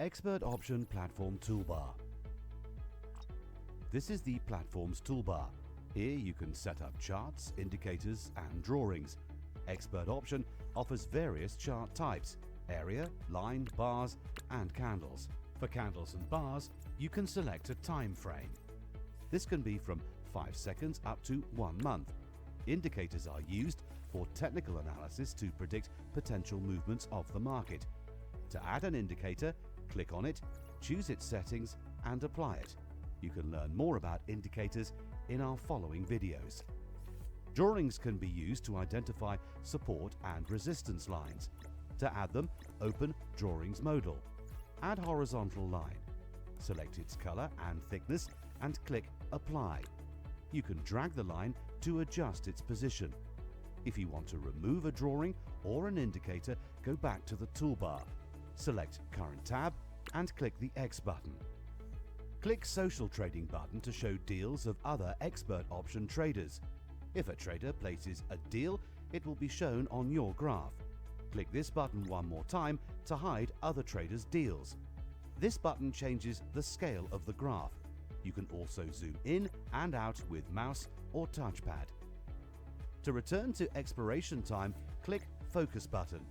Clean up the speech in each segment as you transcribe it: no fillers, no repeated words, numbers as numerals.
Expert Option Platform Toolbar. This is the Platforms toolbar. Here you can set up charts, indicators and drawings. Expert Option offers various chart types: area, line, bars and candles. For candles and bars, you can select a time frame. This can be from 5 seconds up to 1 month. Indicators are used for technical analysis to predict potential movements of the market. To add an indicator, click on it, choose its settings and apply it. You can learn more about indicators in our following videos. Drawings can be used to identify support and resistance lines. To add them, open Drawings Modal. Add horizontal line. Select its color and thickness and click Apply. You can drag the line to adjust its position. If you want to remove a drawing or an indicator, go back to the toolbar. Select Current tab and click the X button. Click Social Trading button to show deals of other Expert Option traders. If a trader places a deal, it will be shown on your graph. Click this button one more time to hide other traders' deals. This button changes the scale of the graph. You can also zoom in and out with mouse or touchpad. To return to expiration time, click Focus button.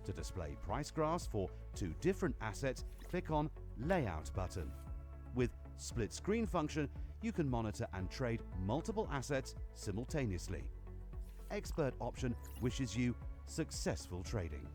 To display price graphs for 2 different assets, click on Layout button. With Split Screen function, you can monitor and trade multiple assets simultaneously. Expert Option wishes you successful trading.